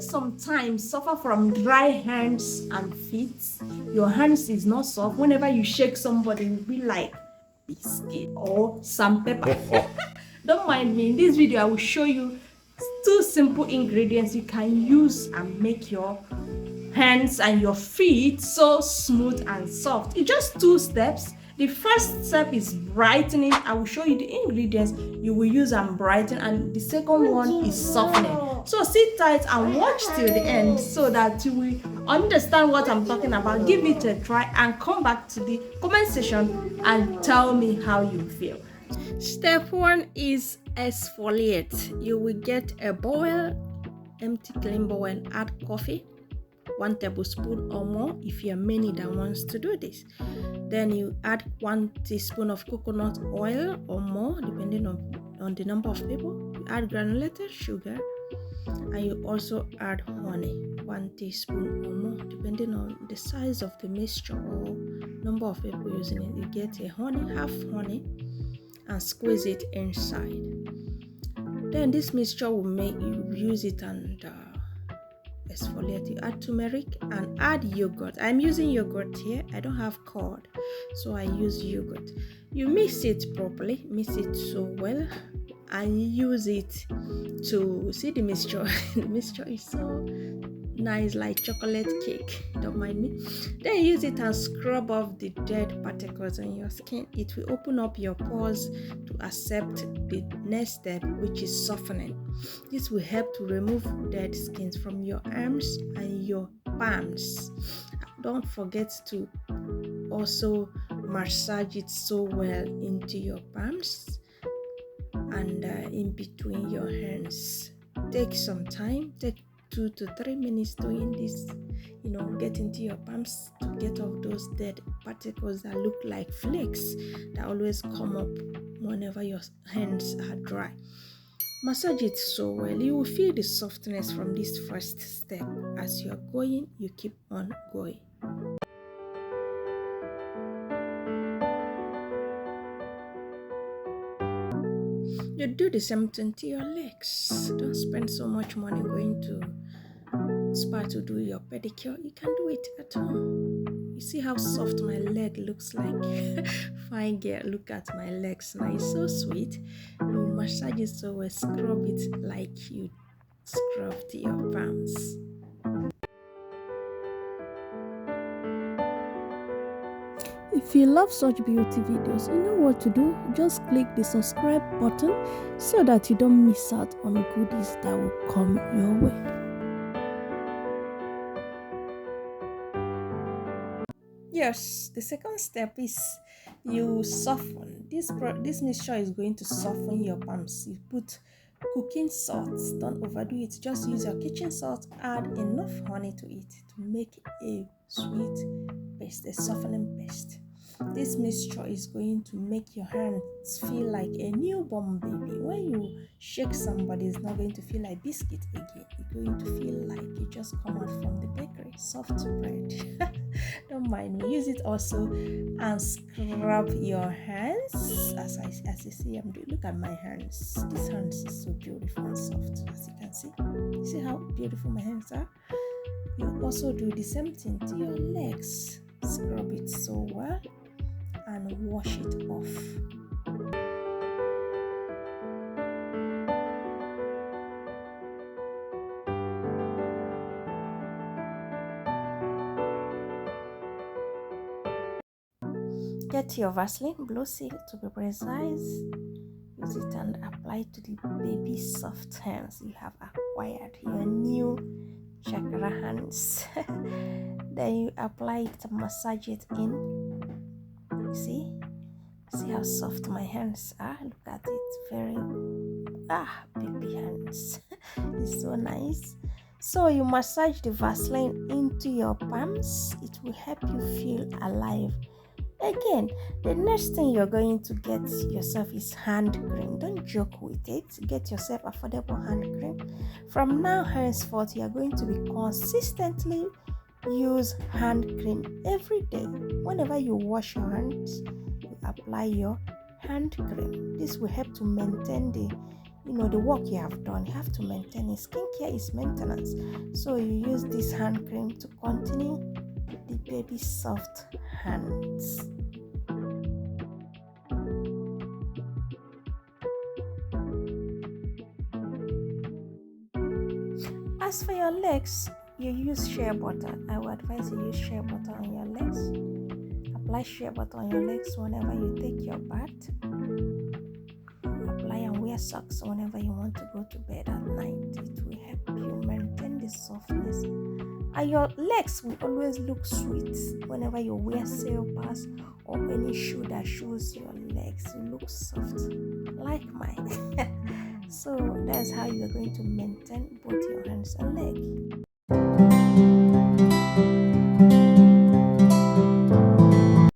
sometimes suffer from dry hands and feet, your hands is not soft, whenever you shake somebody, it will be like biscuit or sandpaper. Don't mind me. In this video, I will show you 2 simple ingredients you can use and make your hands and your feet so smooth and soft. It's just 2 steps. The first step is brightening. I will show you the ingredients you will use and brighten, and the second one is softening. So sit tight and watch till the end so that you will understand what I'm talking about. Give it a try and come back to the comment section and tell me how you feel. Step 1 is exfoliate. You will get a bowl, empty clean bowl, and add coffee, 1 tablespoon or more if you're many that wants to do this. Then you add 1 teaspoon of coconut oil or more depending on the number of people. You add granulated sugar, and you also add honey, 1 teaspoon or more depending on the size of the mixture or number of people using it. You get a honey, half honey, and squeeze it inside. Then this mixture will make you use it and exfoliate. You add turmeric and add yogurt. I'm using yogurt here. I don't have curd, so I use yogurt. You mix it properly, mix it so well, and use it to see the mixture. The mixture is so nice, like chocolate cake. Don't mind me. Then use it and scrub off the dead particles on your skin. It will open up your pores to accept the next step, which is softening. This will help to remove dead skins from your arms and your palms. Don't forget to also massage it so well into your palms and in between your hands. Take some time, take 2 to 3 minutes doing this. Get into your palms to get off those dead particles that look like flakes that always come up whenever your hands are dry. Massage it so well. You will feel the softness from this first step. As you're going, you keep on going. You do the same thing to your legs. Don't spend so much money going to spa to do your pedicure. You can do it at home. You see how soft my leg looks like? Fine girl, look at my legs now. It's so sweet. You massage it so well, scrub it like you scrubbed your palms. If you love such beauty videos, you know what to do. Just click the subscribe button so that you don't miss out on goodies that will come your way. Yes, the second step is you soften. This mixture is going to soften your palms. You put cooking salt. Don't overdo it. Just use your kitchen salt. Add enough honey to it to make a sweet paste, a softening paste. This mixture is going to make your hands feel like a newborn baby. When you shake somebody, it's not going to feel like biscuit again. You're going to feel like you just come out from the bakery, soft bread. Don't mind me. Use it also and scrub your hands. As you see, I'm doing. Look at my hands. This hands is so beautiful and soft, as you can see. See how beautiful my hands are? You also do the same thing to your legs. Scrub it so well and wash it off. Get your Vaseline, Blue Seal to be precise. Use it and apply to the baby soft hands you have acquired, your new chakra hands. Then you apply it to massage it in. See how soft my hands are. Look at it, very baby hands. It's so nice. So you massage the Vaseline into your palms. It will help you feel alive. Again, the next thing you're going to get yourself is hand cream. Don't joke with it. Get yourself affordable hand cream. From now henceforth, you are going to be consistently use hand cream every day. Whenever you wash your hands, you apply your hand cream. This will help to maintain the the work you have done. You have to maintain it. Skincare is maintenance. So you use this hand cream to continue the baby soft hands. As for your legs, you use shea butter. I would advise you use shea butter on your legs. Apply shea butter on your legs whenever you take your bath. Apply and wear socks whenever you want to go to bed at night. It will help you maintain the softness. And your legs will always look sweet whenever you wear slippers or any shoe that shows your legs. You look soft, like mine. So that's how you're going to maintain both your hands and leg.